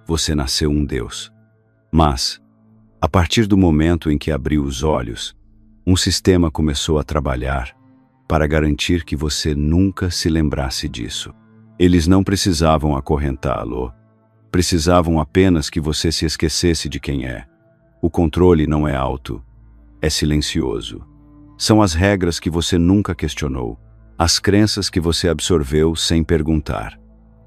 você nasceu um Deus. Mas, a partir do momento em que abriu os olhos, um sistema começou a trabalhar para garantir que você nunca se lembrasse disso. Eles não precisavam acorrentá-lo, precisavam apenas que você se esquecesse de quem é. O controle não é alto, é silencioso. São as regras que você nunca questionou, as crenças que você absorveu sem perguntar,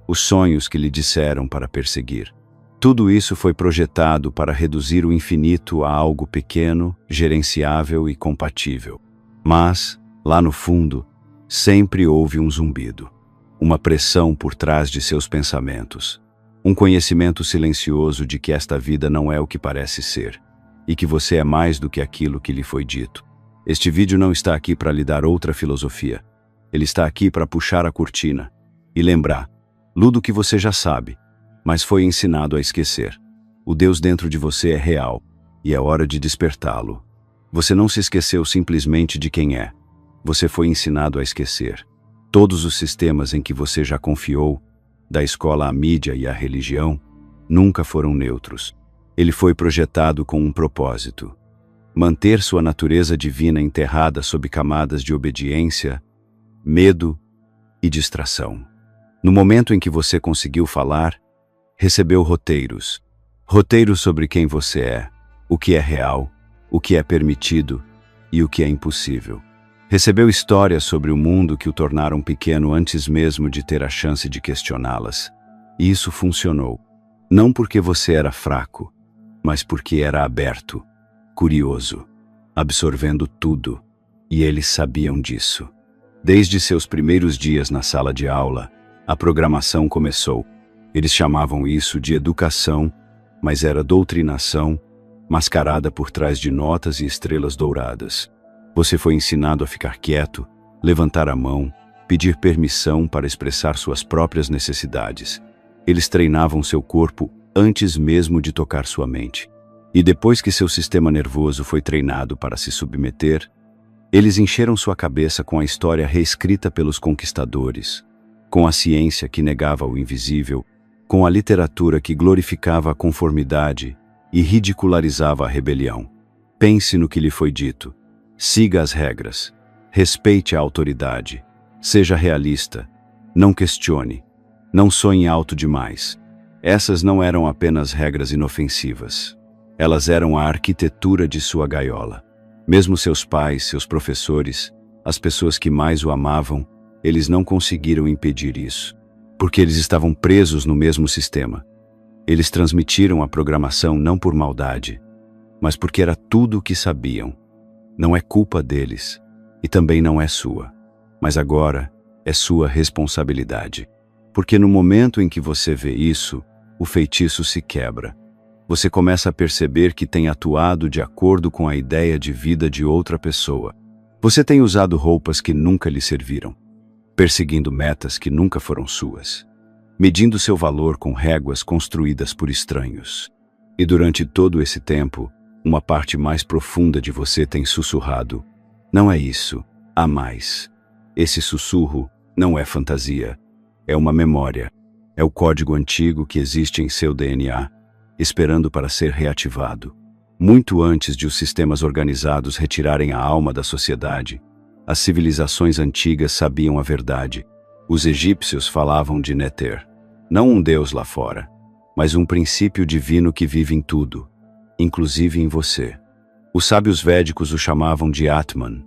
os sonhos que lhe disseram para perseguir. Tudo isso foi projetado para reduzir o infinito a algo pequeno, gerenciável e compatível. Mas, lá no fundo, sempre houve um zumbido, uma pressão por trás de seus pensamentos, um conhecimento silencioso de que esta vida não é o que parece ser, e que você é mais do que aquilo que lhe foi dito. Este vídeo não está aqui para lhe dar outra filosofia. Ele está aqui para puxar a cortina e lembrar, tudo que você já sabe, mas foi ensinado a esquecer. O Deus dentro de você é real, e é hora de despertá-lo. Você não se esqueceu simplesmente de quem é. Você foi ensinado a esquecer. Todos os sistemas em que você já confiou, da escola à mídia e à religião, nunca foram neutros. Ele foi projetado com um propósito: manter sua natureza divina enterrada sob camadas de obediência, medo e distração. No momento em que você conseguiu falar, recebeu roteiros sobre quem você é, o que é real, o que é permitido e o que é impossível. Recebeu histórias sobre o mundo que o tornaram pequeno antes mesmo de ter a chance de questioná-las. E isso funcionou, não porque você era fraco, mas porque era aberto, curioso, absorvendo tudo, e eles sabiam disso. Desde seus primeiros dias na sala de aula, a programação começou. Eles chamavam isso de educação, mas era doutrinação, mascarada por trás de notas e estrelas douradas. Você foi ensinado a ficar quieto, levantar a mão, pedir permissão para expressar suas próprias necessidades. Eles treinavam seu corpo antes mesmo de tocar sua mente. E depois que seu sistema nervoso foi treinado para se submeter, eles encheram sua cabeça com a história reescrita pelos conquistadores, com a ciência que negava o invisível, com a literatura que glorificava a conformidade e ridicularizava a rebelião. Pense no que lhe foi dito. Siga as regras. Respeite a autoridade. Seja realista. Não questione. Não sonhe alto demais. Essas não eram apenas regras inofensivas. Elas eram a arquitetura de sua gaiola. Mesmo seus pais, seus professores, as pessoas que mais o amavam, eles não conseguiram impedir isso, porque eles estavam presos no mesmo sistema. Eles transmitiram a programação não por maldade, mas porque era tudo o que sabiam. Não é culpa deles, e também não é sua, mas agora é sua responsabilidade. Porque no momento em que você vê isso, o feitiço se quebra. Você começa a perceber que tem atuado de acordo com a ideia de vida de outra pessoa. Você tem usado roupas que nunca lhe serviram, perseguindo metas que nunca foram suas, medindo seu valor com réguas construídas por estranhos. E durante todo esse tempo, uma parte mais profunda de você tem sussurrado: não é isso, há mais. Esse sussurro não é fantasia, é uma memória, é o código antigo que existe em seu DNA, esperando para ser reativado. Muito antes de os sistemas organizados retirarem a alma da sociedade, as civilizações antigas sabiam a verdade. Os egípcios falavam de Neter, não um deus lá fora, mas um princípio divino que vive em tudo, inclusive em você. Os sábios védicos o chamavam de Atman,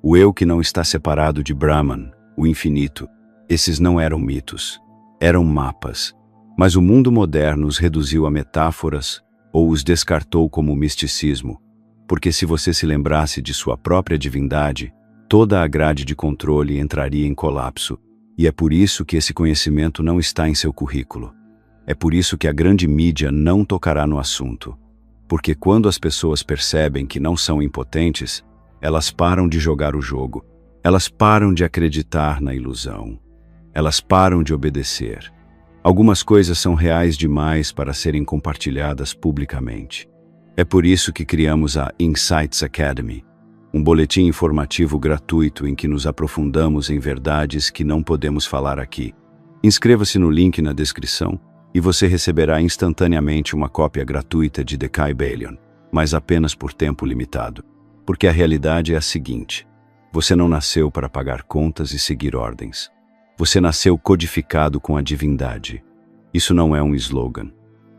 o eu que não está separado de Brahman, o infinito. Esses não eram mitos, eram mapas, mas o mundo moderno os reduziu a metáforas ou os descartou como misticismo, porque se você se lembrasse de sua própria divindade, toda a grade de controle entraria em colapso, e é por isso que esse conhecimento não está em seu currículo. É por isso que a grande mídia não tocará no assunto. Porque quando as pessoas percebem que não são impotentes, elas param de jogar o jogo, elas param de acreditar na ilusão, elas param de obedecer. Algumas coisas são reais demais para serem compartilhadas publicamente. É por isso que criamos a Insights Academy, um boletim informativo gratuito em que nos aprofundamos em verdades que não podemos falar aqui. Inscreva-se no link na descrição e você receberá instantaneamente uma cópia gratuita de The Kybalion, mas apenas por tempo limitado. Porque a realidade é a seguinte: você não nasceu para pagar contas e seguir ordens. Você nasceu codificado com a divindade. Isso não é um slogan.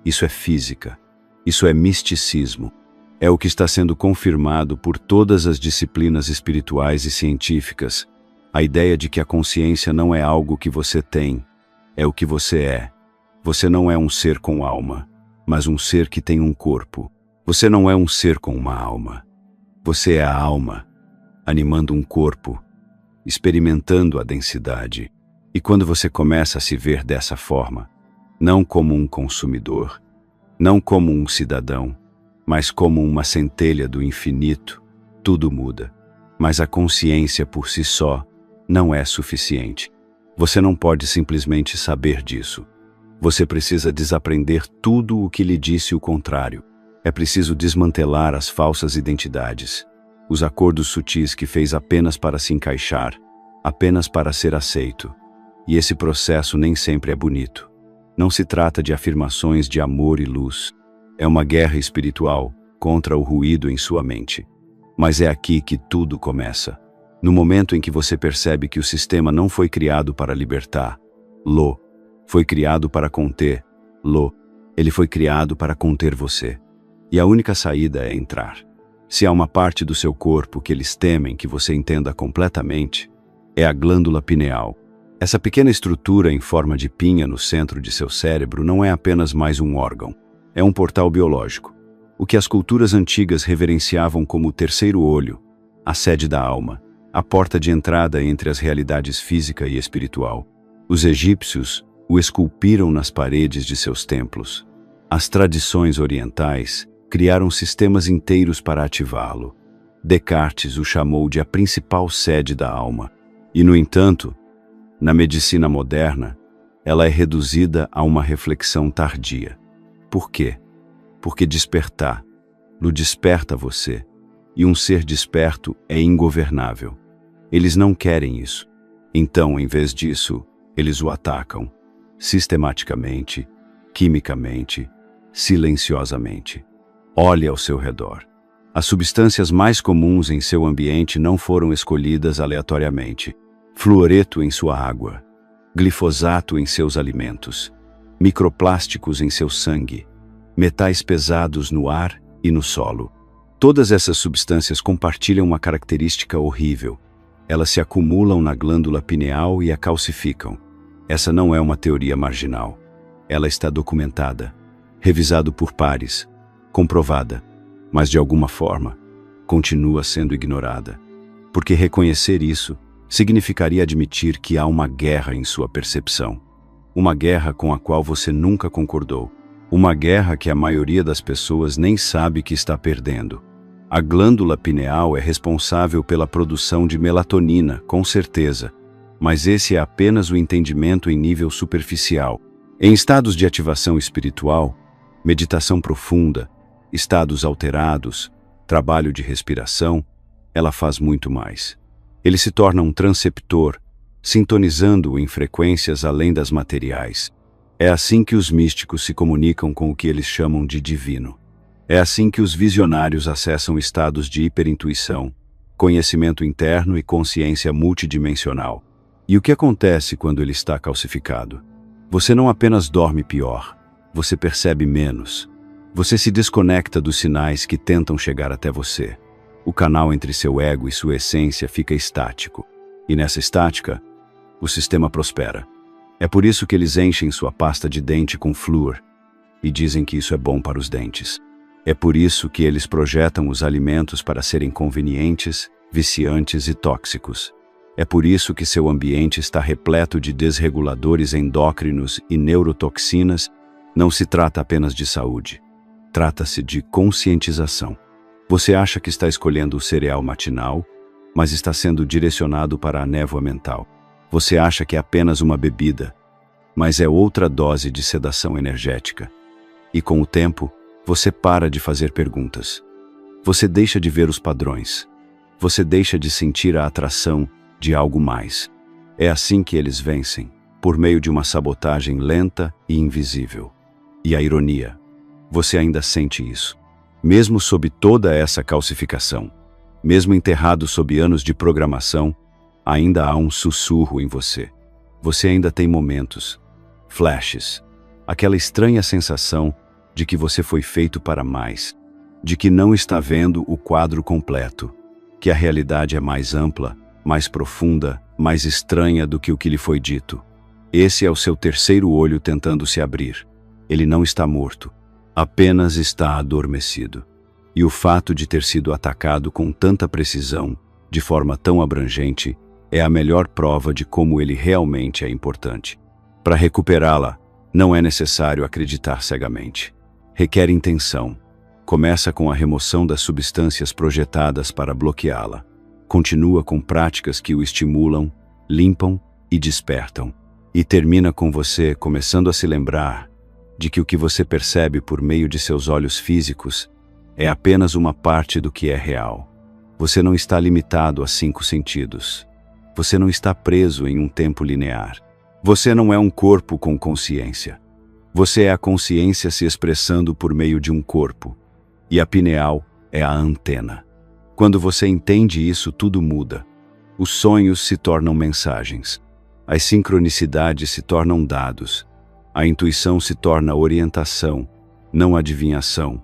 Isso é física. Isso é misticismo. É o que está sendo confirmado por todas as disciplinas espirituais e científicas. A ideia de que a consciência não é algo que você tem, é o que você é. Você não é um ser com alma, mas um ser que tem um corpo. Você não é um ser com uma alma. Você é a alma, animando um corpo, experimentando a densidade. E quando você começa a se ver dessa forma, não como um consumidor, não como um cidadão, mas como uma centelha do infinito, tudo muda. Mas a consciência por si só não é suficiente. Você não pode simplesmente saber disso. Você precisa desaprender tudo o que lhe disse o contrário. É preciso desmantelar as falsas identidades, os acordos sutis que fez apenas para se encaixar, apenas para ser aceito. E esse processo nem sempre é bonito. Não se trata de afirmações de amor e luz. É uma guerra espiritual contra o ruído em sua mente. Mas é aqui que tudo começa. No momento em que você percebe que o sistema não foi criado para libertar, foi criado para conter, ele foi criado para conter você. E a única saída é entrar. Se há uma parte do seu corpo que eles temem que você entenda completamente, é a glândula pineal. Essa pequena estrutura em forma de pinha no centro de seu cérebro não é apenas mais um órgão, é um portal biológico. O que as culturas antigas reverenciavam como o terceiro olho, a sede da alma, a porta de entrada entre as realidades física e espiritual. Os egípcios o esculpiram nas paredes de seus templos. As tradições orientais criaram sistemas inteiros para ativá-lo. Descartes o chamou de a principal sede da alma. E, no entanto, na medicina moderna, ela é reduzida a uma reflexão tardia. Por quê? Porque despertar desperta você, e um ser desperto é ingovernável. Eles não querem isso. Então, em vez disso, eles o atacam, sistematicamente, quimicamente, silenciosamente. Olhe ao seu redor. As substâncias mais comuns em seu ambiente não foram escolhidas aleatoriamente. Fluoreto em sua água, glifosato em seus alimentos, microplásticos em seu sangue, metais pesados no ar e no solo. Todas essas substâncias compartilham uma característica horrível. Elas se acumulam na glândula pineal e a calcificam. Essa não é uma teoria marginal. Ela está documentada, revisado por pares, comprovada, mas de alguma forma, continua sendo ignorada. Porque reconhecer isso significaria admitir que há uma guerra em sua percepção. Uma guerra com a qual você nunca concordou. Uma guerra que a maioria das pessoas nem sabe que está perdendo. A glândula pineal é responsável pela produção de melatonina, com certeza, mas esse é apenas o entendimento em nível superficial. Em estados de ativação espiritual, meditação profunda, estados alterados, trabalho de respiração, ela faz muito mais. Ele se torna um transceptor, sintonizando-o em frequências além das materiais. É assim que os místicos se comunicam com o que eles chamam de divino. É assim que os visionários acessam estados de hiperintuição, conhecimento interno e consciência multidimensional. E o que acontece quando ele está calcificado? Você não apenas dorme pior, você percebe menos. Você se desconecta dos sinais que tentam chegar até você. O canal entre seu ego e sua essência fica estático. E nessa estática, o sistema prospera. É por isso que eles enchem sua pasta de dente com flúor e dizem que isso é bom para os dentes. É por isso que eles projetam os alimentos para serem convenientes, viciantes e tóxicos. É por isso que seu ambiente está repleto de desreguladores endócrinos e neurotoxinas. Não se trata apenas de saúde. Trata-se de conscientização. Você acha que está escolhendo o cereal matinal, mas está sendo direcionado para a névoa mental. Você acha que é apenas uma bebida, mas é outra dose de sedação energética. E com o tempo, você para de fazer perguntas. Você deixa de ver os padrões. Você deixa de sentir a atração de algo mais. É assim que eles vencem. por meio de uma sabotagem lenta e invisível. E a ironia, você ainda sente isso. Mesmo sob toda essa calcificação, mesmo enterrado sob anos de programação, ainda há um sussurro em você. Você ainda tem momentos, flashes, aquela estranha sensação de que você foi feito para mais, de que não está vendo o quadro completo, que a realidade é mais ampla, mais profunda, mais estranha do que o que lhe foi dito. Esse é o seu terceiro olho tentando se abrir. Ele não está morto, apenas está adormecido. E o fato de ter sido atacado com tanta precisão, de forma tão abrangente, é a melhor prova de como ele realmente é importante. Para recuperá-la, não é necessário acreditar cegamente. Requer intenção. Começa com a remoção das substâncias projetadas para bloqueá-la. Continua com práticas que o estimulam, limpam e despertam. E termina com você começando a se lembrar de que o que você percebe por meio de seus olhos físicos é apenas uma parte do que é real. Você não está limitado a 5 sentidos. Você não está preso em um tempo linear. Você não é um corpo com consciência. Você é a consciência se expressando por meio de um corpo. E a pineal é a antena. Quando você entende isso, tudo muda. Os sonhos se tornam mensagens. As sincronicidades se tornam dados. A intuição se torna orientação, não adivinhação.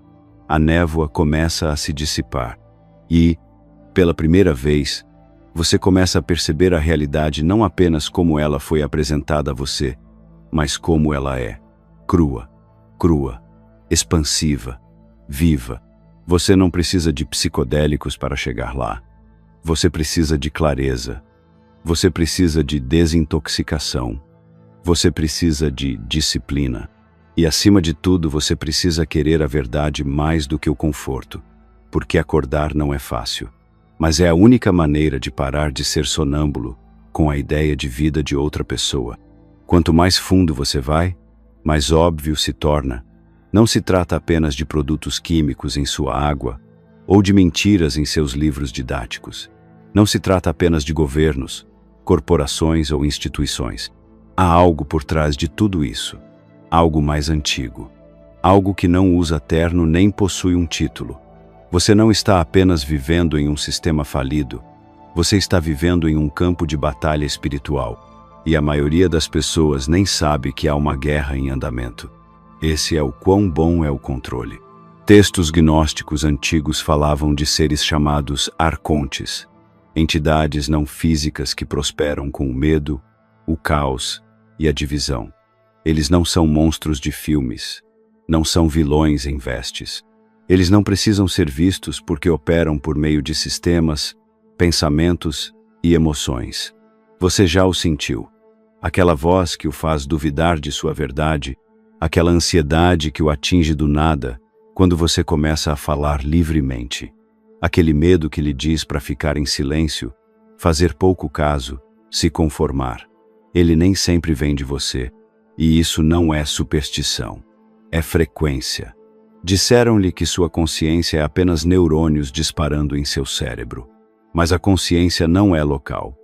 A névoa começa a se dissipar. E, pela primeira vez, você começa a perceber a realidade não apenas como ela foi apresentada a você, mas como ela é. Crua, expansiva, viva. Você não precisa de psicodélicos para chegar lá. Você precisa de clareza. Você precisa de desintoxicação. Você precisa de disciplina. E, acima de tudo, você precisa querer a verdade mais do que o conforto. Porque acordar não é fácil. Mas é a única maneira de parar de ser sonâmbulo com a ideia de vida de outra pessoa. Quanto mais fundo você vai, mais óbvio se torna. Não se trata apenas de produtos químicos em sua água ou de mentiras em seus livros didáticos. Não se trata apenas de governos, corporações ou instituições. Há algo por trás de tudo isso. Algo mais antigo. Algo que não usa terno nem possui um título. Você não está apenas vivendo em um sistema falido. Você está vivendo em um campo de batalha espiritual. E a maioria das pessoas nem sabe que há uma guerra em andamento. Esse é o quão bom é o controle. Textos gnósticos antigos falavam de seres chamados arcontes, entidades não físicas que prosperam com o medo, o caos e a divisão. Eles não são monstros de filmes, não são vilões em vestes. Eles não precisam ser vistos porque operam por meio de sistemas, pensamentos e emoções. Você já o sentiu. Aquela voz que o faz duvidar de sua verdade, aquela ansiedade que o atinge do nada quando você começa a falar livremente. Aquele medo que lhe diz para ficar em silêncio, fazer pouco caso, se conformar. Ele nem sempre vem de você, e isso não é superstição, é frequência. Disseram-lhe que sua consciência é apenas neurônios disparando em seu cérebro. Mas a consciência não é local.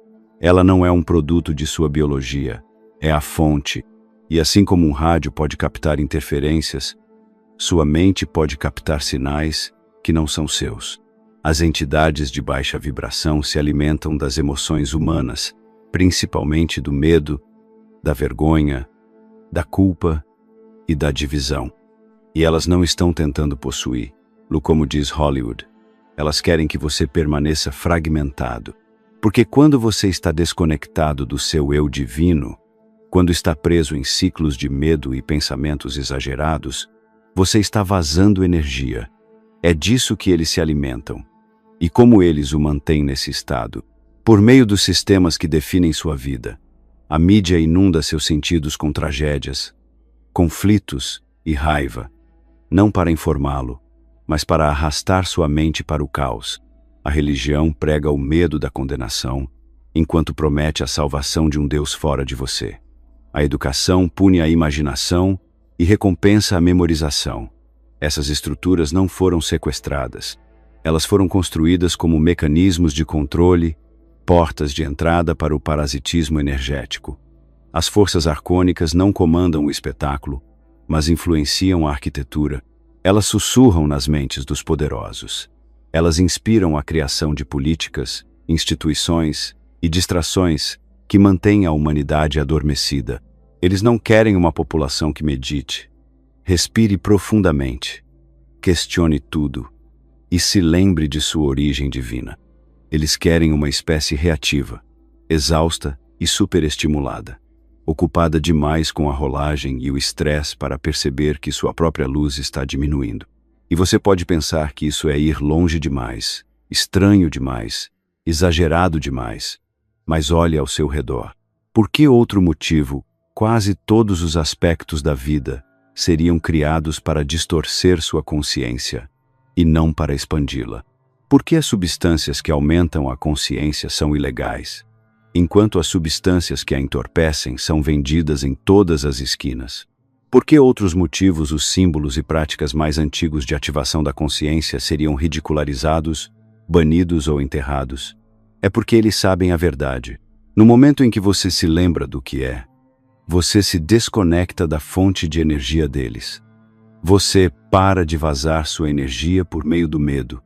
Ela não é um produto de sua biologia, é a fonte. E assim como um rádio pode captar interferências, sua mente pode captar sinais que não são seus. As entidades de baixa vibração se alimentam das emoções humanas, principalmente do medo, da vergonha, da culpa e da divisão. E elas não estão tentando possuí-lo, como diz Hollywood. Elas querem que você permaneça fragmentado. Porque quando você está desconectado do seu eu divino, quando está preso em ciclos de medo e pensamentos exagerados, você está vazando energia. É disso que eles se alimentam. E como eles o mantêm nesse estado? Por meio dos sistemas que definem sua vida. A mídia inunda seus sentidos com tragédias, conflitos e raiva, não para informá-lo, mas para arrastar sua mente para o caos. A religião prega o medo da condenação, enquanto promete a salvação de um Deus fora de você. A educação pune a imaginação e recompensa a memorização. Essas estruturas não foram sequestradas. Elas foram construídas como mecanismos de controle, portas de entrada para o parasitismo energético. As forças arcônicas não comandam o espetáculo, mas influenciam a arquitetura. Elas sussurram nas mentes dos poderosos. Elas inspiram a criação de políticas, instituições e distrações que mantêm a humanidade adormecida. Eles não querem uma população que medite. Respire profundamente, questione tudo e se lembre de sua origem divina. Eles querem uma espécie reativa, exausta e superestimulada, ocupada demais com a rolagem e o estresse para perceber que sua própria luz está diminuindo. E você pode pensar que isso é ir longe demais, estranho demais, exagerado demais. Mas olhe ao seu redor. Por que outro motivo, quase todos os aspectos da vida seriam criados para distorcer sua consciência e não para expandi-la? Por que as substâncias que aumentam a consciência são ilegais, enquanto as substâncias que a entorpecem são vendidas em todas as esquinas? Por que outros motivos os símbolos e práticas mais antigos de ativação da consciência seriam ridicularizados, banidos ou enterrados? É porque eles sabem a verdade. No momento em que você se lembra do que é, você se desconecta da fonte de energia deles. Você para de vazar sua energia por meio do medo.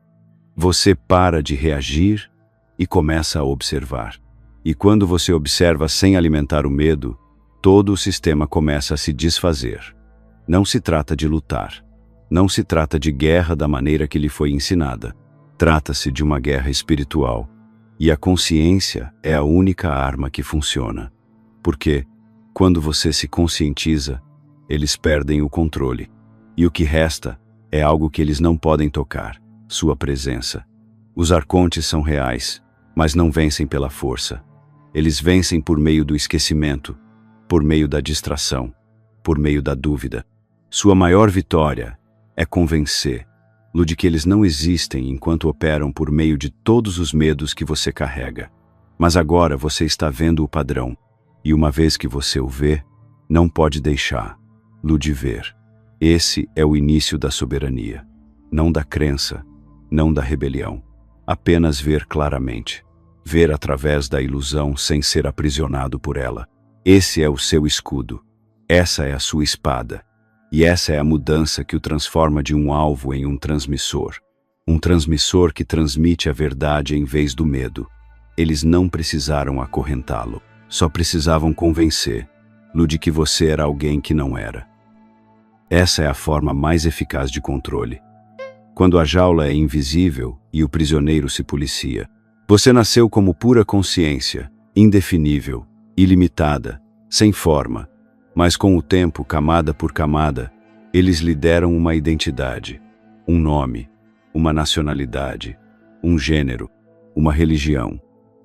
Você para de reagir e começa a observar. E quando você observa sem alimentar o medo, todo o sistema começa a se desfazer. Não se trata de lutar. Não se trata de guerra da maneira que lhe foi ensinada. Trata-se de uma guerra espiritual. E a consciência é a única arma que funciona. Porque, quando você se conscientiza, eles perdem o controle. E o que resta é algo que eles não podem tocar: sua presença. Os arcontes são reais, mas não vencem pela força. Eles vencem por meio do esquecimento, por meio da distração, por meio da dúvida. Sua maior vitória é convencê-lo de que eles não existem enquanto operam por meio de todos os medos que você carrega. Mas agora você está vendo o padrão, e uma vez que você o vê, não pode deixá-lo de ver. Esse é o início da soberania, não da crença, não da rebelião. Apenas ver claramente, ver através da ilusão sem ser aprisionado por ela. Esse é o seu escudo, essa é a sua espada, e essa é a mudança que o transforma de um alvo em um transmissor que transmite a verdade em vez do medo. Eles não precisaram acorrentá-lo, só precisavam convencê-lo de que você era alguém que não era. Essa é a forma mais eficaz de controle. Quando a jaula é invisível e o prisioneiro se policia, você nasceu como pura consciência, indefinível, ilimitada, sem forma, mas com o tempo, camada por camada, eles lhe deram uma identidade, um nome, uma nacionalidade, um gênero, uma religião,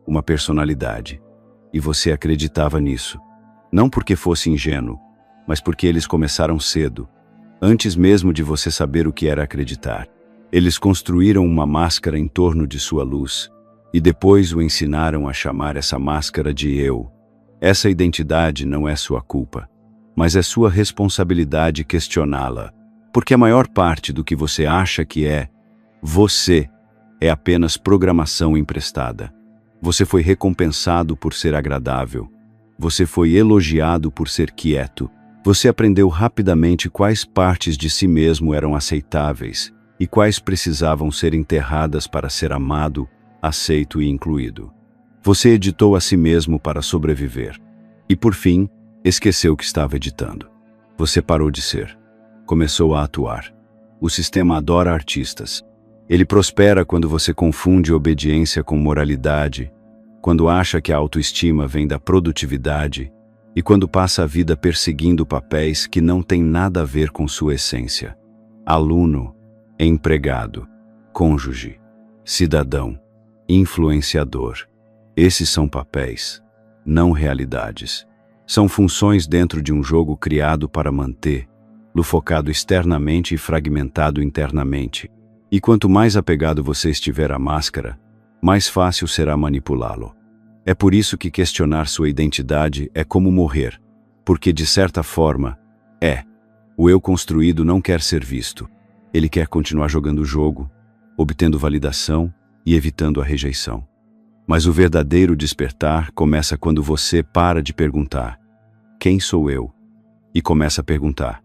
uma personalidade. E você acreditava nisso, não porque fosse ingênuo, mas porque eles começaram cedo, antes mesmo de você saber o que era acreditar. Eles construíram uma máscara em torno de sua luz, e depois o ensinaram a chamar essa máscara de eu. Essa identidade não é sua culpa, mas é sua responsabilidade questioná-la, porque a maior parte do que você acha que é, você, é apenas programação emprestada. Você foi recompensado por ser agradável, você foi elogiado por ser quieto, você aprendeu rapidamente quais partes de si mesmo eram aceitáveis e quais precisavam ser enterradas para ser amado, aceito e incluído. Você editou a si mesmo para sobreviver. E por fim, esqueceu que estava editando. Você parou de ser. Começou a atuar. O sistema adora artistas. Ele prospera quando você confunde obediência com moralidade, quando acha que a autoestima vem da produtividade e quando passa a vida perseguindo papéis que não têm nada a ver com sua essência. Aluno, empregado, cônjuge, cidadão, influenciador. Esses são papéis, não realidades. São funções dentro de um jogo criado para mantê-lo focado externamente e fragmentado internamente. E quanto mais apegado você estiver à máscara, mais fácil será manipulá-lo. É por isso que questionar sua identidade é como morrer, porque de certa forma, o eu construído não quer ser visto. Ele quer continuar jogando o jogo, obtendo validação e evitando a rejeição. Mas o verdadeiro despertar começa quando você para de perguntar: quem sou eu? E começa a perguntar,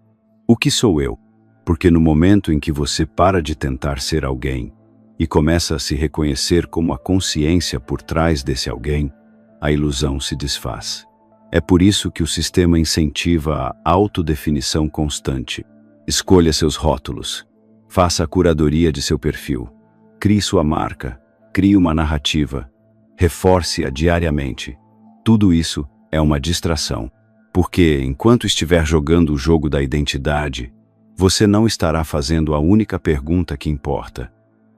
o que sou eu? Porque no momento em que você para de tentar ser alguém e começa a se reconhecer como a consciência por trás desse alguém, a ilusão se desfaz. É por isso que o sistema incentiva a autodefinição constante. Escolha seus rótulos. Faça a curadoria de seu perfil. Crie sua marca. Crie uma narrativa. Reforce-a diariamente. Tudo isso é uma distração, porque enquanto estiver jogando o jogo da identidade, você não estará fazendo a única pergunta que importa.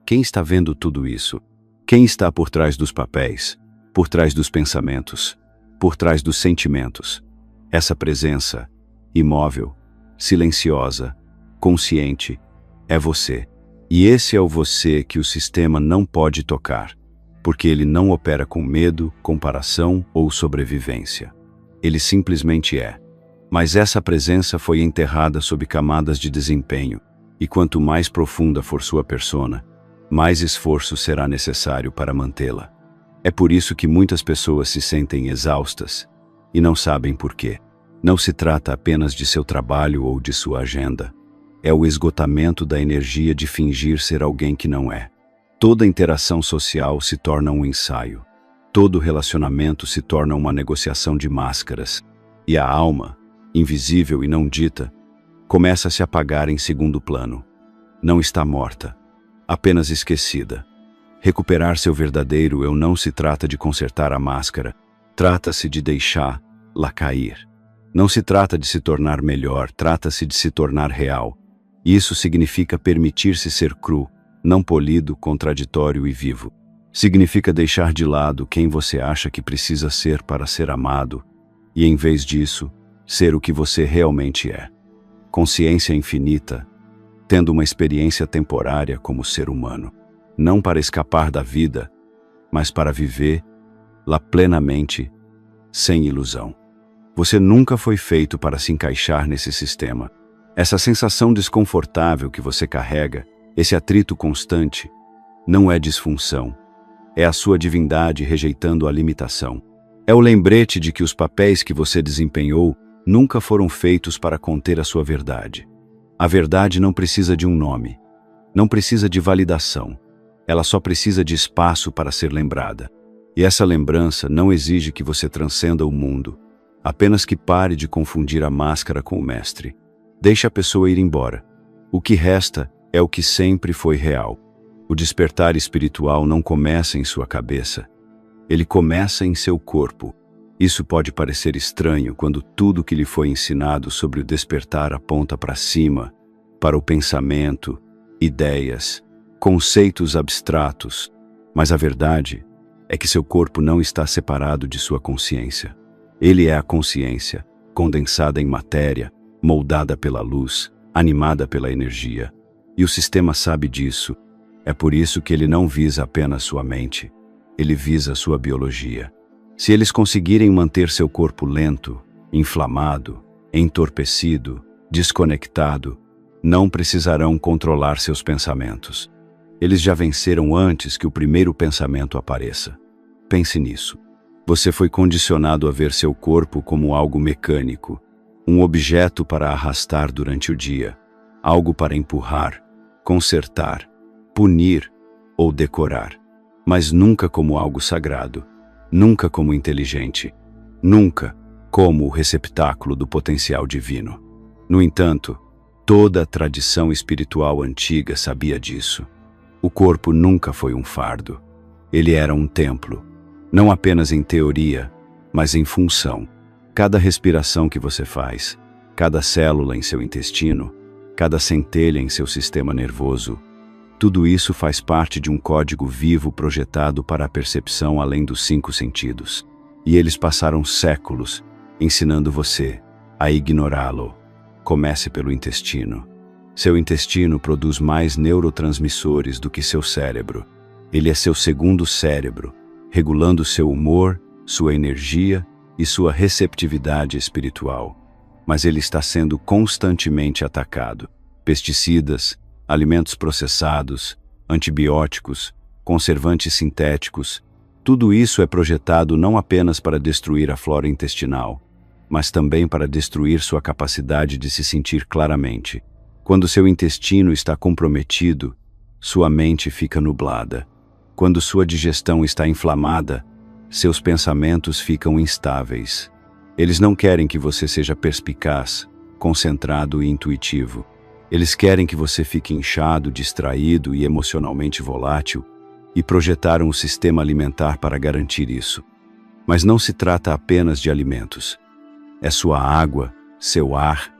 Quem está vendo tudo isso? Quem está por trás dos papéis? Por trás dos pensamentos? Por trás dos sentimentos? Essa presença, imóvel, silenciosa, consciente, é você. E esse é o você que o sistema não pode tocar, porque ele não opera com medo, comparação ou sobrevivência. Ele simplesmente é. Mas essa presença foi enterrada sob camadas de desempenho, e quanto mais profunda for sua persona, mais esforço será necessário para mantê-la. É por isso que muitas pessoas se sentem exaustas e não sabem por quê. Não se trata apenas de seu trabalho ou de sua agenda. É o esgotamento da energia de fingir ser alguém que não é. Toda interação social se torna um ensaio. Todo relacionamento se torna uma negociação de máscaras. E a alma, invisível e não dita, começa a se apagar em segundo plano. Não está morta, apenas esquecida. Recuperar seu verdadeiro eu não se trata de consertar a máscara, trata-se de deixá-la cair. Não se trata de se tornar melhor, trata-se de se tornar real. Isso significa permitir-se ser cru, não polido, contraditório e vivo. Significa deixar de lado quem você acha que precisa ser para ser amado, e em vez disso, ser o que você realmente é. Consciência infinita, tendo uma experiência temporária como ser humano. Não para escapar da vida, mas para vivê-la plenamente, sem ilusão. Você nunca foi feito para se encaixar nesse sistema. Essa sensação desconfortável que você carrega, esse atrito constante, não é disfunção. É a sua divindade rejeitando a limitação. É o lembrete de que os papéis que você desempenhou nunca foram feitos para conter a sua verdade. A verdade não precisa de um nome, não precisa de validação. Ela só precisa de espaço para ser lembrada. E essa lembrança não exige que você transcenda o mundo, apenas que pare de confundir a máscara com o mestre. Deixe a pessoa ir embora. O que resta é o que sempre foi real. O despertar espiritual não começa em sua cabeça. Ele começa em seu corpo. Isso pode parecer estranho quando tudo que lhe foi ensinado sobre o despertar aponta para cima, para o pensamento, ideias, conceitos abstratos. Mas a verdade é que seu corpo não está separado de sua consciência. Ele é a consciência, condensada em matéria, moldada pela luz, animada pela energia. E o sistema sabe disso. É por isso que ele não visa apenas sua mente, ele visa sua biologia. Se eles conseguirem manter seu corpo lento, inflamado, entorpecido, desconectado, não precisarão controlar seus pensamentos. Eles já venceram antes que o primeiro pensamento apareça. Pense nisso. Você foi condicionado a ver seu corpo como algo mecânico, um objeto para arrastar durante o dia, algo para empurrar, consertar, punir ou decorar, mas nunca como algo sagrado, nunca como inteligente, nunca como o receptáculo do potencial divino. No entanto, toda a tradição espiritual antiga sabia disso. O corpo nunca foi um fardo. Ele era um templo, não apenas em teoria, mas em função. Cada respiração que você faz, cada célula em seu intestino, cada centelha em seu sistema nervoso, tudo isso faz parte de um código vivo projetado para a percepção além dos 5 sentidos. E eles passaram séculos ensinando você a ignorá-lo. Comece pelo intestino. Seu intestino produz mais neurotransmissores do que seu cérebro. Ele é seu segundo cérebro, regulando seu humor, sua energia e sua receptividade espiritual. Mas ele está sendo constantemente atacado. Pesticidas, alimentos processados, antibióticos, conservantes sintéticos, tudo isso é projetado não apenas para destruir a flora intestinal, mas também para destruir sua capacidade de se sentir claramente. Quando seu intestino está comprometido, sua mente fica nublada. Quando sua digestão está inflamada, seus pensamentos ficam instáveis. Eles não querem que você seja perspicaz, concentrado e intuitivo. Eles querem que você fique inchado, distraído e emocionalmente volátil, e projetaram o sistema alimentar para garantir isso. Mas não se trata apenas de alimentos. É sua água, seu ar,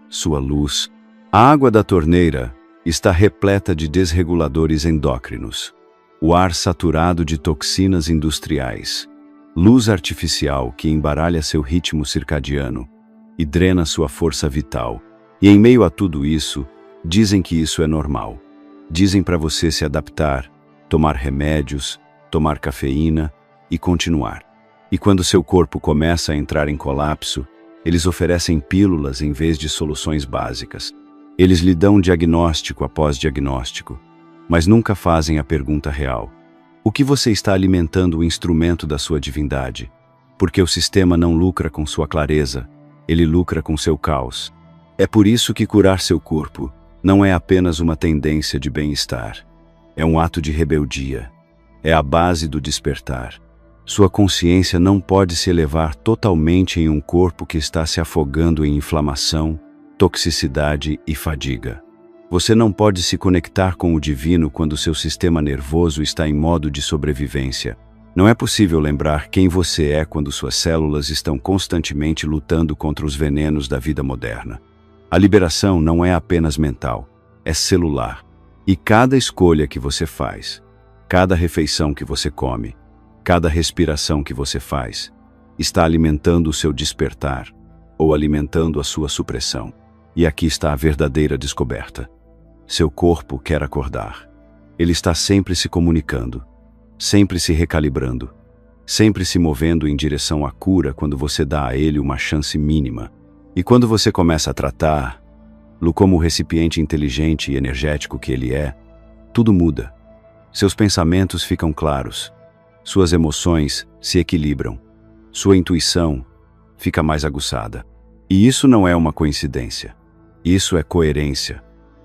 sua luz. A água da torneira está repleta de desreguladores endócrinos. O ar saturado de toxinas industriais. Luz artificial que embaralha seu ritmo circadiano e drena sua força vital. E em meio a tudo isso, dizem que isso é normal. Dizem para você se adaptar, tomar remédios, tomar cafeína e continuar. E quando seu corpo começa a entrar em colapso, eles oferecem pílulas em vez de soluções básicas. Eles lhe dão diagnóstico após diagnóstico, mas nunca fazem a pergunta real. O que você está alimentando o instrumento da sua divindade? Porque o sistema não lucra com sua clareza, ele lucra com seu caos. É por isso que curar seu corpo não é apenas uma tendência de bem-estar. É um ato de rebeldia. É a base do despertar. Sua consciência não pode se elevar totalmente em um corpo que está se afogando em inflamação, toxicidade e fadiga. Você não pode se conectar com o divino quando seu sistema nervoso está em modo de sobrevivência. Não é possível lembrar quem você é quando suas células estão constantemente lutando contra os venenos da vida moderna. A liberação não é apenas mental, é celular. E cada escolha que você faz, cada refeição que você come, cada respiração que você faz, está alimentando o seu despertar ou alimentando a sua supressão. E aqui está a verdadeira descoberta. Seu corpo quer acordar. Ele está sempre se comunicando, sempre se recalibrando, sempre se movendo em direção à cura quando você dá a ele uma chance mínima. E quando você começa a tratá-lo como o recipiente inteligente e energético que ele é, tudo muda. Seus pensamentos ficam claros, suas emoções se equilibram, sua intuição fica mais aguçada. E isso não é uma coincidência. Isso é coerência.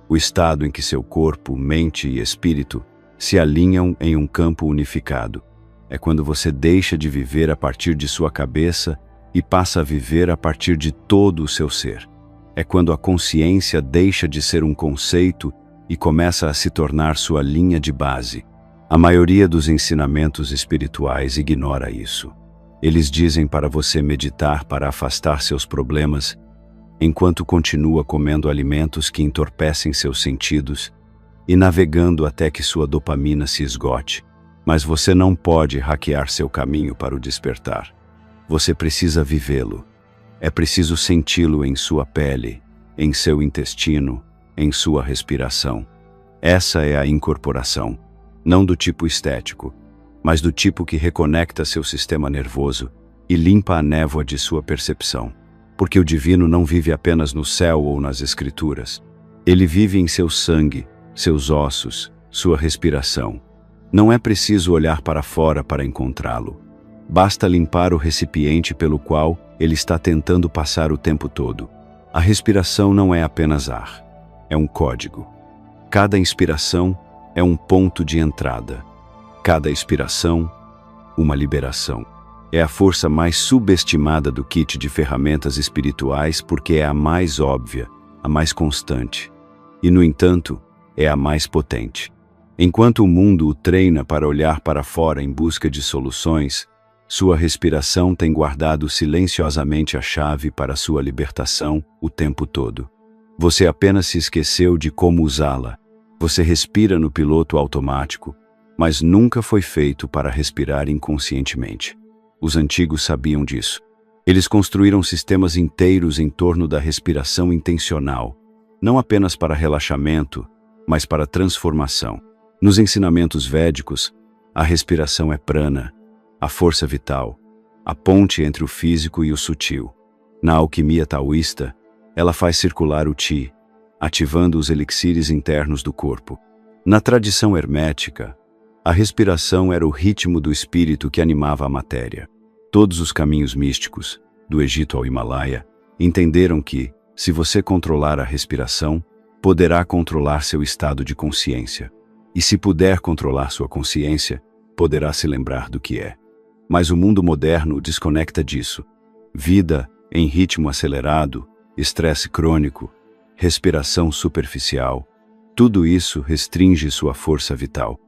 O estado em que seu corpo, mente e espírito se alinham em um campo unificado. É quando você deixa de viver a partir de sua cabeça e passa a viver a partir de todo o seu ser. É quando a consciência deixa de ser um conceito e começa a se tornar sua linha de base. A maioria dos ensinamentos espirituais ignora isso. Eles dizem para você meditar para afastar seus problemas, enquanto continua comendo alimentos que entorpecem seus sentidos e navegando até que sua dopamina se esgote. Mas você não pode hackear seu caminho para o despertar. Você precisa vivê-lo. É preciso senti-lo em sua pele, em seu intestino, em sua respiração. Essa é a incorporação, não do tipo estético, mas do tipo que reconecta seu sistema nervoso e limpa a névoa de sua percepção. Porque o divino não vive apenas no céu ou nas escrituras. Ele vive em seu sangue, seus ossos, sua respiração. Não é preciso olhar para fora para encontrá-lo. Basta limpar o recipiente pelo qual ele está tentando passar o tempo todo. A respiração não é apenas ar, é um código. Cada inspiração é um ponto de entrada. Cada expiração, uma liberação. É a força mais subestimada do kit de ferramentas espirituais porque é a mais óbvia, a mais constante. E, no entanto, é a mais potente. Enquanto o mundo o treina para olhar para fora em busca de soluções, sua respiração tem guardado silenciosamente a chave para sua libertação o tempo todo. Você apenas se esqueceu de como usá-la. Você respira no piloto automático, mas nunca foi feito para respirar inconscientemente. Os antigos sabiam disso. Eles construíram sistemas inteiros em torno da respiração intencional, não apenas para relaxamento, mas para transformação. Nos ensinamentos védicos, a respiração é prana, a força vital, a ponte entre o físico e o sutil. Na alquimia taoísta, ela faz circular o Qi, ativando os elixires internos do corpo. Na tradição hermética, a respiração era o ritmo do espírito que animava a matéria. Todos os caminhos místicos, do Egito ao Himalaia, entenderam que, se você controlar a respiração, poderá controlar seu estado de consciência. E se puder controlar sua consciência, poderá se lembrar do que é. Mas o mundo moderno o desconecta disso. Vida em ritmo acelerado, estresse crônico, respiração superficial, tudo isso restringe sua força vital.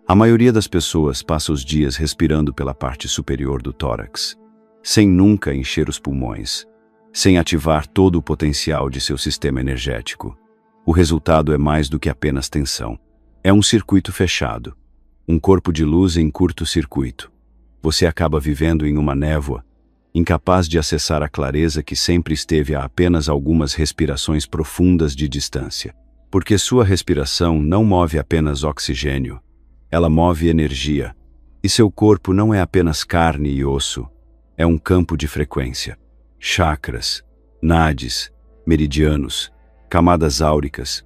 A maioria das pessoas passa os dias respirando pela parte superior do tórax, sem nunca encher os pulmões, sem ativar todo o potencial de seu sistema energético. O resultado é mais do que apenas tensão. É um circuito fechado, um corpo de luz em curto-circuito. Você acaba vivendo em uma névoa, incapaz de acessar a clareza que sempre esteve a apenas algumas respirações profundas de distância. Porque sua respiração não move apenas oxigênio, ela move energia. E seu corpo não é apenas carne e osso, é um campo de frequência. Chakras, nadis, meridianos, camadas áuricas,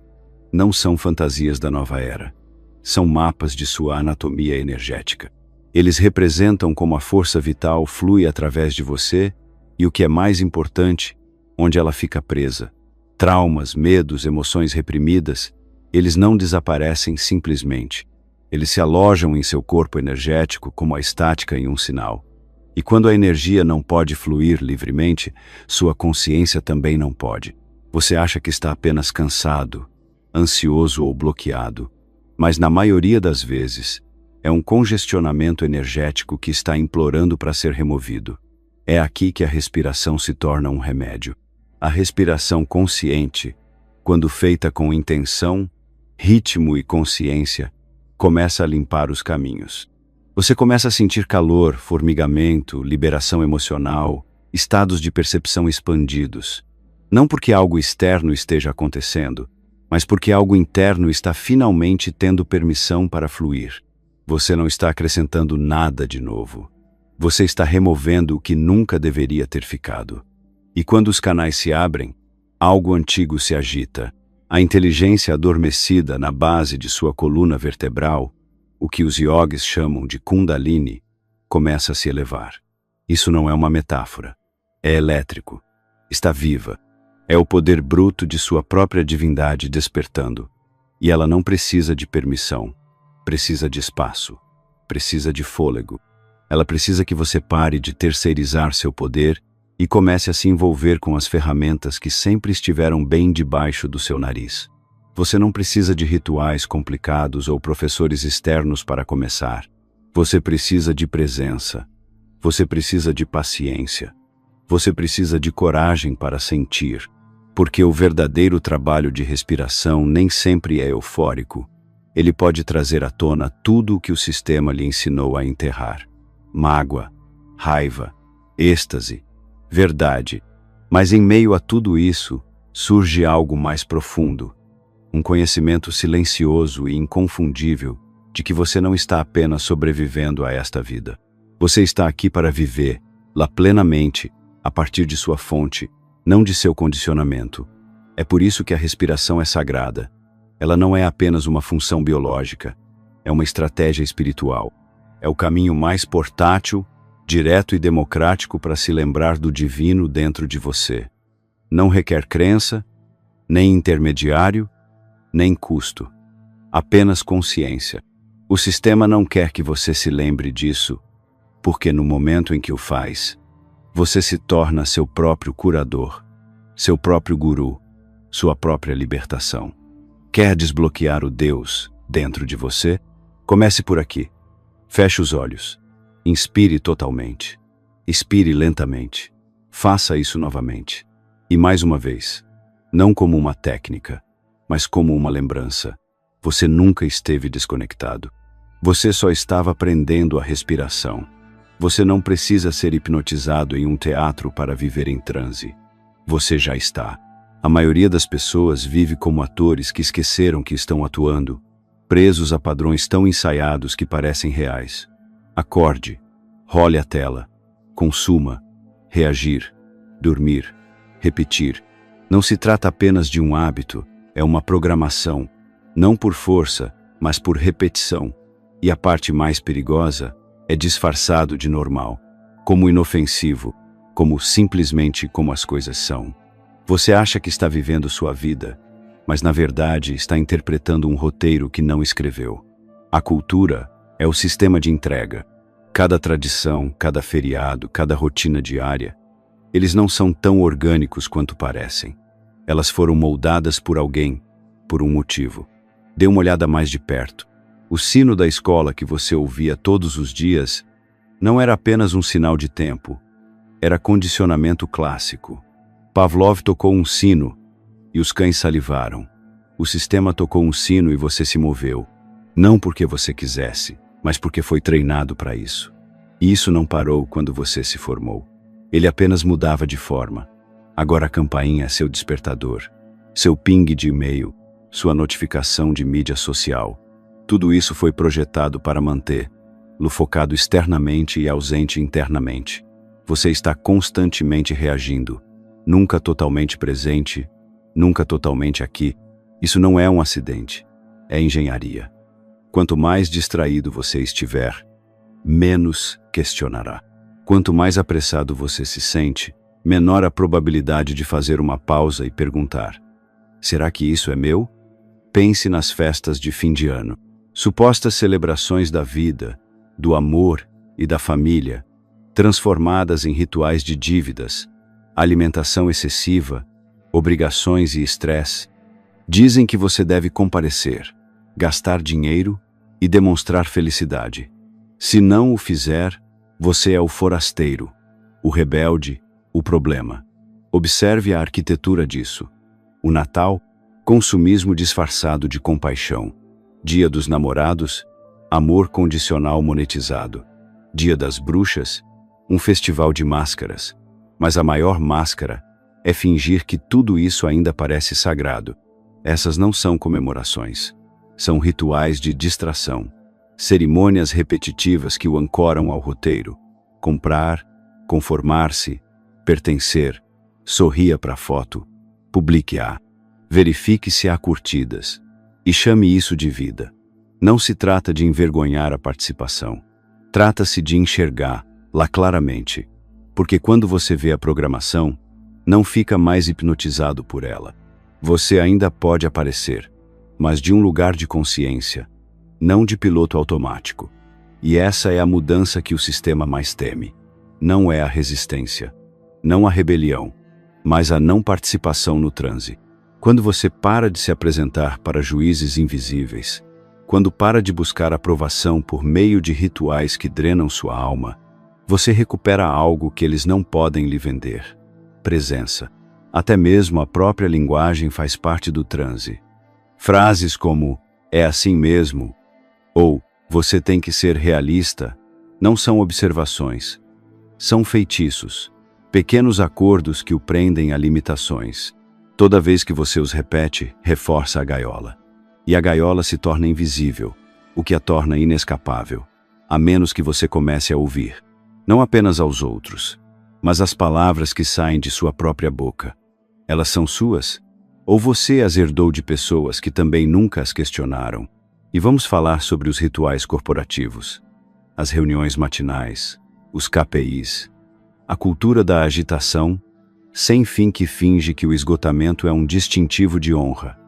não são fantasias da nova era. São mapas de sua anatomia energética. Eles representam como a força vital flui através de você e, o que é mais importante, onde ela fica presa. Traumas, medos, emoções reprimidas, eles não desaparecem simplesmente. Eles se alojam em seu corpo energético como a estática em um sinal. E quando a energia não pode fluir livremente, sua consciência também não pode. Você acha que está apenas cansado, ansioso ou bloqueado, mas na maioria das vezes, é um congestionamento energético que está implorando para ser removido. É aqui que a respiração se torna um remédio. A respiração consciente, quando feita com intenção, ritmo e consciência, começa a limpar os caminhos. Você começa a sentir calor, formigamento, liberação emocional, estados de percepção expandidos. Não porque algo externo esteja acontecendo, mas porque algo interno está finalmente tendo permissão para fluir. Você não está acrescentando nada de novo. Você está removendo o que nunca deveria ter ficado. E quando os canais se abrem, algo antigo se agita. A inteligência adormecida na base de sua coluna vertebral, o que os yogis chamam de Kundalini, começa a se elevar. Isso não é uma metáfora. É elétrico. Está viva. É o poder bruto de sua própria divindade despertando. E ela não precisa de permissão. Precisa de espaço. Precisa de fôlego. Ela precisa que você pare de terceirizar seu poder e comece a se envolver com as ferramentas que sempre estiveram bem debaixo do seu nariz. Você não precisa de rituais complicados ou professores externos para começar. Você precisa de presença. Você precisa de paciência. Você precisa de coragem para sentir. Porque o verdadeiro trabalho de respiração nem sempre é eufórico. Ele pode trazer à tona tudo o que o sistema lhe ensinou a enterrar. Mágoa, raiva, êxtase, verdade. Mas em meio a tudo isso, surge algo mais profundo. Um conhecimento silencioso e inconfundível de que você não está apenas sobrevivendo a esta vida. Você está aqui para viver-la plenamente, a partir de sua fonte, não de seu condicionamento. É por isso que a respiração é sagrada. Ela não é apenas uma função biológica, é uma estratégia espiritual. É o caminho mais portátil, direto e democrático para se lembrar do divino dentro de você. Não requer crença, nem intermediário, nem custo. Apenas consciência. O sistema não quer que você se lembre disso, porque no momento em que o faz, você se torna seu próprio curador, seu próprio guru, sua própria libertação. Quer desbloquear o Deus dentro de você? Comece por aqui. Feche os olhos. Inspire totalmente. Expire lentamente. Faça isso novamente. E mais uma vez, não como uma técnica, mas como uma lembrança. Você nunca esteve desconectado. Você só estava aprendendo a respiração. Você não precisa ser hipnotizado em um teatro para viver em transe. Você já está. A maioria das pessoas vive como atores que esqueceram que estão atuando, presos a padrões tão ensaiados que parecem reais. Acorde, role a tela, consuma, reagir, dormir, repetir. Não se trata apenas de um hábito, é uma programação, não por força, mas por repetição. E a parte mais perigosa é disfarçado de normal, como inofensivo, como simplesmente como as coisas são. Você acha que está vivendo sua vida, mas na verdade está interpretando um roteiro que não escreveu. A cultura é o sistema de entrega. Cada tradição, cada feriado, cada rotina diária, eles não são tão orgânicos quanto parecem. Elas foram moldadas por alguém, por um motivo. Dê uma olhada mais de perto. O sino da escola que você ouvia todos os dias não era apenas um sinal de tempo, era condicionamento clássico. Pavlov tocou um sino e os cães salivaram. O sistema tocou um sino e você se moveu. Não porque você quisesse, mas porque foi treinado para isso. E isso não parou quando você se formou. Ele apenas mudava de forma. Agora a campainha é seu despertador, seu ping de e-mail, sua notificação de mídia social. Tudo isso foi projetado para mantê-lo focado externamente e ausente internamente. Você está constantemente reagindo, nunca totalmente presente, nunca totalmente aqui. Isso não é um acidente, é engenharia. Quanto mais distraído você estiver, menos questionará. Quanto mais apressado você se sente, menor a probabilidade de fazer uma pausa e perguntar: será que isso é meu? Pense nas festas de fim de ano. Supostas celebrações da vida, do amor e da família, transformadas em rituais de dívidas, alimentação excessiva, obrigações e estresse. Dizem que você deve comparecer, gastar dinheiro e demonstrar felicidade. Se não o fizer, você é o forasteiro, o rebelde, o problema. Observe a arquitetura disso. O Natal, consumismo disfarçado de compaixão. Dia dos Namorados, amor condicional monetizado. Dia das Bruxas, um festival de máscaras. Mas a maior máscara é fingir que tudo isso ainda parece sagrado. Essas não são comemorações. São rituais de distração. Cerimônias repetitivas que o ancoram ao roteiro. Comprar, conformar-se, pertencer, sorria para a foto, publique-a, verifique se há curtidas e chame isso de vida. Não se trata de envergonhar a participação. Trata-se de enxergá-la claramente, porque quando você vê a programação, não fica mais hipnotizado por ela. Você ainda pode aparecer, mas de um lugar de consciência, não de piloto automático. E essa é a mudança que o sistema mais teme. Não é a resistência, não a rebelião, mas a não participação no transe. Quando você para de se apresentar para juízes invisíveis, quando para de buscar aprovação por meio de rituais que drenam sua alma, você recupera algo que eles não podem lhe vender: presença. Até mesmo a própria linguagem faz parte do transe. Frases como "é assim mesmo" ou "você tem que ser realista" não são observações. São feitiços, pequenos acordos que o prendem a limitações. Toda vez que você os repete, reforça a gaiola. E a gaiola se torna invisível, o que a torna inescapável, a menos que você comece a ouvir, não apenas aos outros, mas as palavras que saem de sua própria boca. Elas são suas? Ou você as herdou de pessoas que também nunca as questionaram? E vamos falar sobre os rituais corporativos, as reuniões matinais, os KPIs, a cultura da agitação, sem fim que finge que o esgotamento é um distintivo de honra.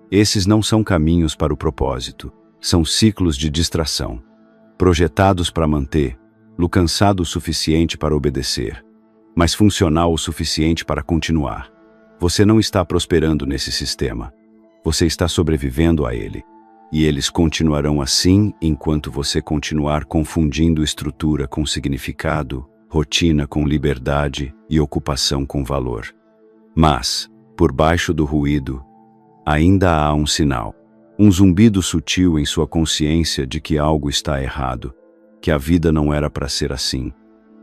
Esses não são caminhos para o propósito, são ciclos de distração, projetados para manter-lo cansado o suficiente para obedecer, mas funcional o suficiente para continuar. Você não está prosperando nesse sistema, você está sobrevivendo a ele. E eles continuarão assim enquanto você continuar confundindo estrutura com significado, rotina com liberdade e ocupação com valor. Mas, por baixo do ruído, ainda há um sinal, um zumbido sutil em sua consciência de que algo está errado, que a vida não era para ser assim,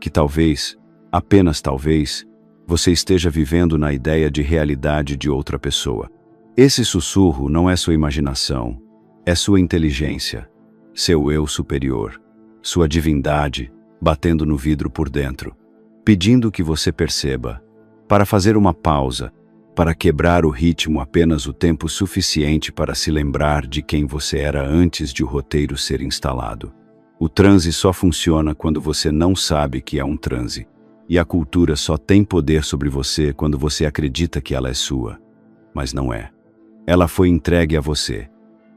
que talvez, apenas talvez, você esteja vivendo na ideia de realidade de outra pessoa. Esse sussurro não é sua imaginação, é sua inteligência, seu eu superior, sua divindade batendo no vidro por dentro, pedindo que você perceba, para fazer uma pausa, para quebrar o ritmo apenas o tempo suficiente para se lembrar de quem você era antes de o roteiro ser instalado. O transe só funciona quando você não sabe que é um transe. E a cultura só tem poder sobre você quando você acredita que ela é sua. Mas não é. Ela foi entregue a você,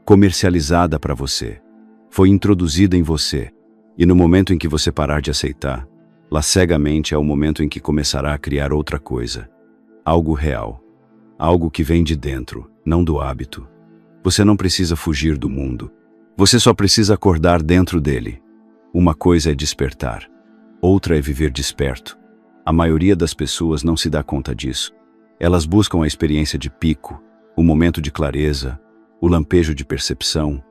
comercializada para você, foi introduzida em você. E no momento em que você parar de aceitar, lá cegamente é o momento em que começará a criar outra coisa. Algo real. Algo que vem de dentro, não do hábito. Você não precisa fugir do mundo. Você só precisa acordar dentro dele. Uma coisa é despertar. Outra é viver desperto. A maioria das pessoas não se dá conta disso. Elas buscam a experiência de pico, o momento de clareza, o lampejo de percepção,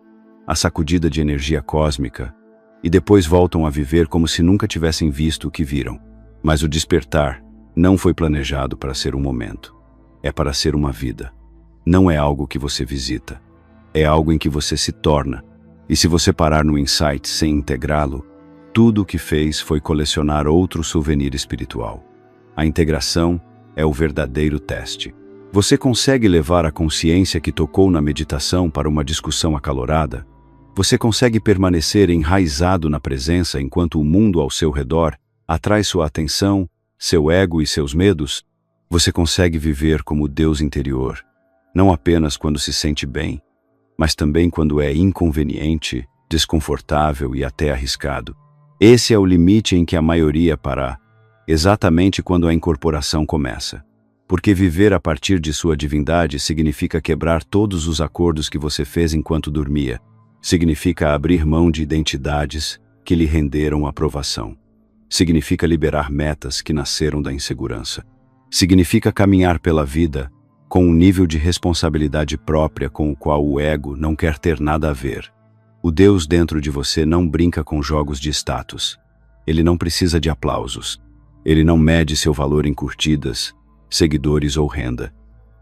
a sacudida de energia cósmica, e depois voltam a viver como se nunca tivessem visto o que viram. Mas o despertar não foi planejado para ser um momento. É para ser uma vida. Não é algo que você visita. É algo em que você se torna. E se você parar no insight sem integrá-lo, tudo o que fez foi colecionar outro souvenir espiritual. A integração é o verdadeiro teste. Você consegue levar a consciência que tocou na meditação para uma discussão acalorada? Você consegue permanecer enraizado na presença enquanto o mundo ao seu redor atrai sua atenção, seu ego e seus medos? Você consegue viver como Deus interior, não apenas quando se sente bem, mas também quando é inconveniente, desconfortável e até arriscado. Esse é o limite em que a maioria para, exatamente quando a incorporação começa. Porque viver a partir de sua divindade significa quebrar todos os acordos que você fez enquanto dormia. Significa abrir mão de identidades que lhe renderam aprovação. Significa liberar metas que nasceram da insegurança. Significa caminhar pela vida com um nível de responsabilidade própria com o qual o ego não quer ter nada a ver. O Deus dentro de você não brinca com jogos de status. Ele não precisa de aplausos. Ele não mede seu valor em curtidas, seguidores ou renda.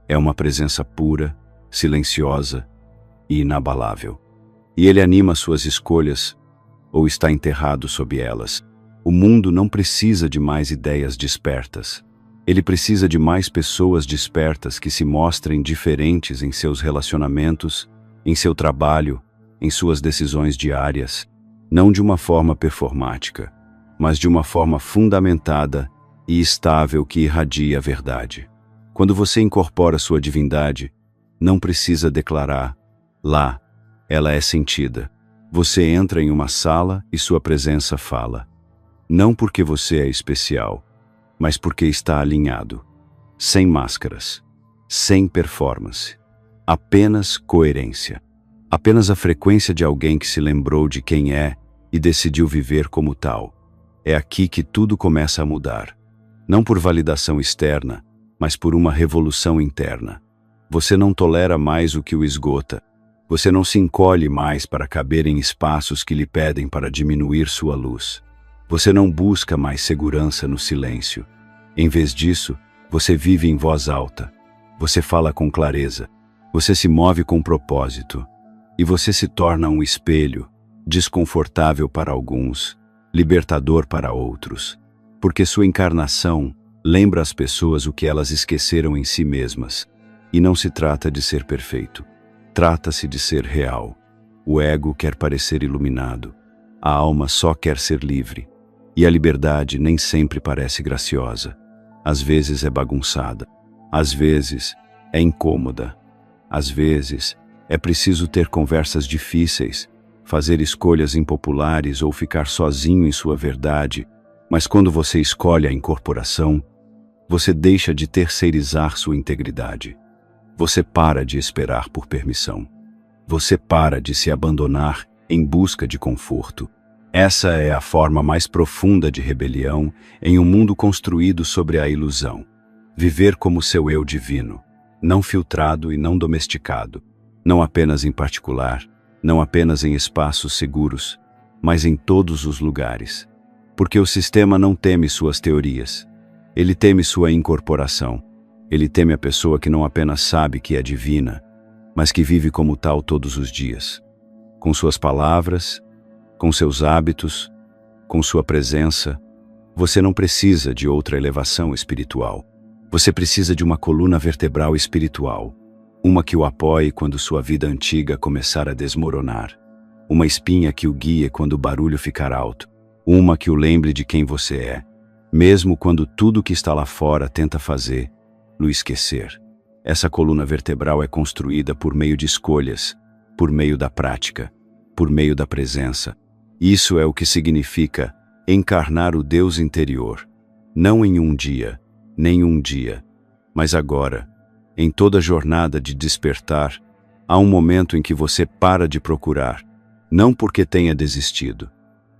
É uma presença pura, silenciosa e inabalável. E ele anima suas escolhas ou está enterrado sob elas. O mundo não precisa de mais ideias despertas. Ele precisa de mais pessoas despertas que se mostrem diferentes em seus relacionamentos, em seu trabalho, em suas decisões diárias, não de uma forma performática, mas de uma forma fundamentada e estável que irradia a verdade. Quando você incorpora sua divindade, não precisa declarar, lá, ela é sentida. Você entra em uma sala e sua presença fala. Não porque você é especial, mas porque está alinhado, sem máscaras, sem performance, apenas coerência. Apenas a frequência de alguém que se lembrou de quem é e decidiu viver como tal. É aqui que tudo começa a mudar. Não por validação externa, mas por uma revolução interna. Você não tolera mais o que o esgota. Você não se encolhe mais para caber em espaços que lhe pedem para diminuir sua luz. Você não busca mais segurança no silêncio. Em vez disso, você vive em voz alta. Você fala com clareza. Você se move com propósito. E você se torna um espelho, desconfortável para alguns, libertador para outros, porque sua encarnação lembra às pessoas o que elas esqueceram em si mesmas. E não se trata de ser perfeito, trata-se de ser real. O ego quer parecer iluminado, a alma só quer ser livre, e a liberdade nem sempre parece graciosa. Às vezes é bagunçada, às vezes é incômoda, às vezes é preciso ter conversas difíceis, fazer escolhas impopulares ou ficar sozinho em sua verdade, mas quando você escolhe a incorporação, você deixa de terceirizar sua integridade. Você para de esperar por permissão. Você para de se abandonar em busca de conforto. Essa é a forma mais profunda de rebelião em um mundo construído sobre a ilusão. Viver como seu eu divino, não filtrado e não domesticado. Não apenas em particular, não apenas em espaços seguros, mas em todos os lugares. Porque o sistema não teme suas teorias. Ele teme sua incorporação. Ele teme a pessoa que não apenas sabe que é divina, mas que vive como tal todos os dias. Com suas palavras, com seus hábitos, com sua presença. Você não precisa de outra elevação espiritual. Você precisa de uma coluna vertebral espiritual. Uma que o apoie quando sua vida antiga começar a desmoronar. Uma espinha que o guie quando o barulho ficar alto. Uma que o lembre de quem você é. mesmo quando tudo que está lá fora tenta fazer-lo esquecer. Essa coluna vertebral é construída por meio de escolhas, por meio da prática, por meio da presença. Isso é o que significa encarnar o Deus interior, não em um dia, nem um dia, mas agora, em toda a jornada de despertar. Há um momento em que você para de procurar, não porque tenha desistido,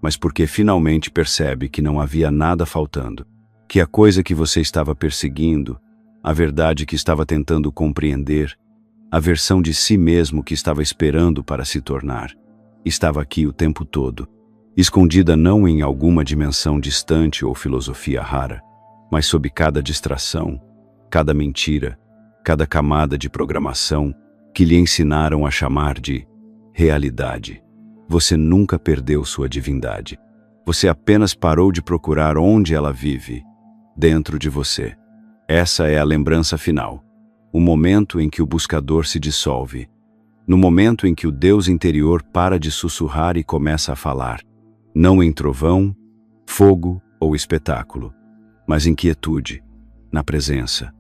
mas porque finalmente percebe que não havia nada faltando, que a coisa que você estava perseguindo, a verdade que estava tentando compreender, a versão de si mesmo que estava esperando para se tornar, estava aqui o tempo todo, escondida não em alguma dimensão distante ou filosofia rara, mas sob cada distração, cada mentira, cada camada de programação que lhe ensinaram a chamar de realidade. Você nunca perdeu sua divindade. Você apenas parou de procurar onde ela vive, dentro de você. Essa é a lembrança final, o momento em que o buscador se dissolve, no momento em que o Deus interior para de sussurrar e começa a falar, não em trovão, fogo ou espetáculo, mas em quietude, na presença,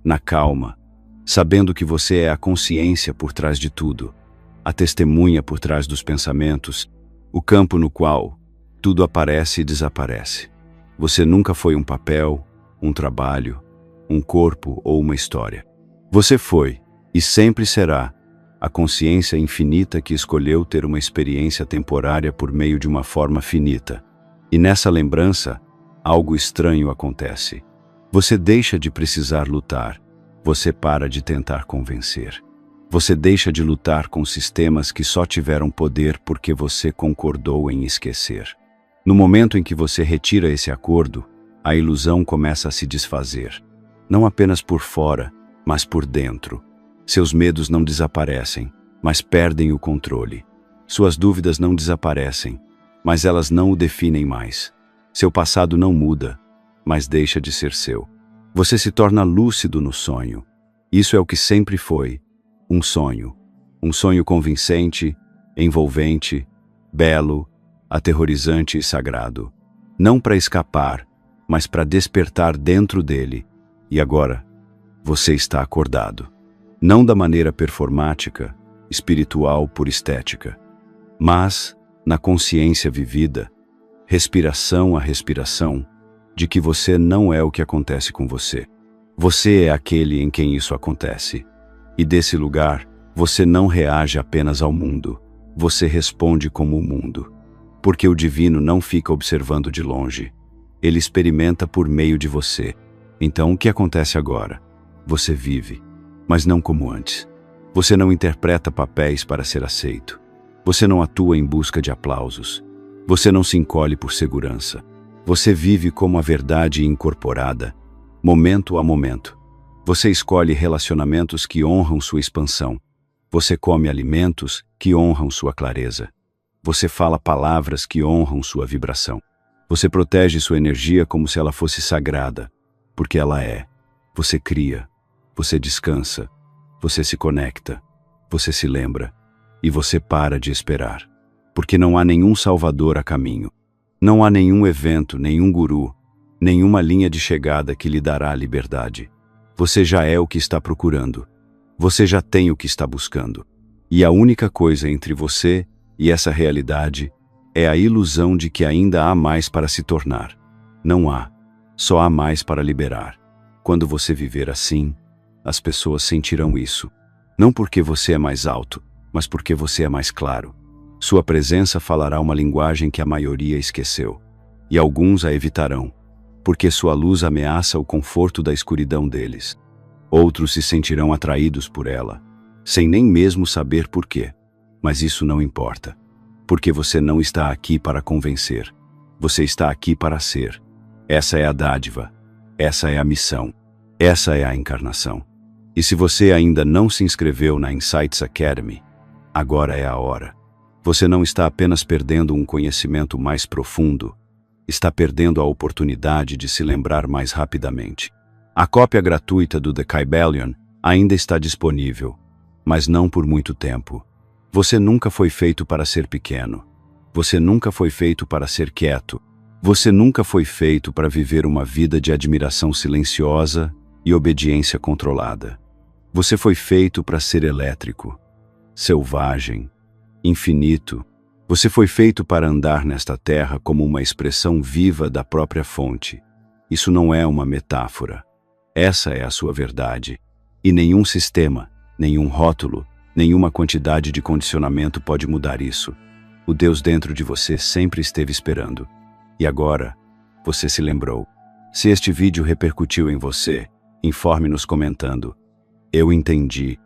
na calma, sabendo que você é a consciência por trás de tudo, a testemunha por trás dos pensamentos, o campo no qual tudo aparece e desaparece. Você nunca foi um papel, um trabalho, um corpo ou uma história. Você foi, e sempre será, a consciência infinita que escolheu ter uma experiência temporária por meio de uma forma finita. E nessa lembrança, algo estranho acontece. Você deixa de precisar lutar. Você para de tentar convencer. Você deixa de lutar com sistemas que só tiveram poder porque você concordou em esquecer. No momento em que você retira esse acordo, a ilusão começa a se desfazer. Não apenas por fora, mas por dentro. Seus medos não desaparecem, mas perdem o controle. Suas dúvidas não desaparecem, mas elas não o definem mais. Seu passado não muda, mas deixa de ser seu. Você se torna lúcido no sonho. Isso é o que sempre foi, um sonho. Um sonho convincente, envolvente, belo, aterrorizante e sagrado. Não para escapar, mas para despertar dentro dele. E agora, você está acordado. Não da maneira performática, espiritual por estética, mas na consciência vivida, respiração a respiração, de que você não é o que acontece com você. Você é aquele em quem isso acontece. E desse lugar, você não reage apenas ao mundo, você responde como o mundo. Porque o divino não fica observando de longe. Ele experimenta por meio de você. Então o que acontece agora? Você vive, mas não como antes. Você não interpreta papéis para ser aceito. Você não atua em busca de aplausos. Você não se encolhe por segurança. Você vive como a verdade incorporada, momento a momento. Você escolhe relacionamentos que honram sua expansão. Você come alimentos que honram sua clareza. Você fala palavras que honram sua vibração. Você protege sua energia como se ela fosse sagrada, porque ela é. Você cria, você descansa, você se conecta, você se lembra, e você para de esperar. Porque não há nenhum salvador a caminho. Não há nenhum evento, nenhum guru, nenhuma linha de chegada que lhe dará a liberdade. Você já é o que está procurando. Você já tem o que está buscando. E a única coisa entre você e essa realidade é a ilusão de que ainda há mais para se tornar. Não há. Só há mais para liberar. Quando você viver assim, as pessoas sentirão isso. Não porque você é mais alto, mas porque você é mais claro. Sua presença falará uma linguagem que a maioria esqueceu, e alguns a evitarão, porque sua luz ameaça o conforto da escuridão deles. Outros se sentirão atraídos por ela, sem nem mesmo saber por quê. Mas isso não importa, porque você não está aqui para convencer. Você está aqui para ser. Essa é a dádiva, essa é a missão, essa é a encarnação. E se você ainda não se inscreveu na Insights Academy, agora é a hora. Você não está apenas perdendo um conhecimento mais profundo, está perdendo a oportunidade de se lembrar mais rapidamente. A cópia gratuita do The Kybalion ainda está disponível, mas não por muito tempo. Você nunca foi feito para ser pequeno. Você nunca foi feito para ser quieto. Você nunca foi feito para viver uma vida de admiração silenciosa e obediência controlada. Você foi feito para ser elétrico, selvagem, infinito. Você foi feito para andar nesta terra como uma expressão viva da própria fonte. Isso não é uma metáfora. Essa é a sua verdade. E nenhum sistema, nenhum rótulo, nenhuma quantidade de condicionamento pode mudar isso. O Deus dentro de você sempre esteve esperando. E agora, você se lembrou. Se este vídeo repercutiu em você, informe-nos comentando. Eu entendi.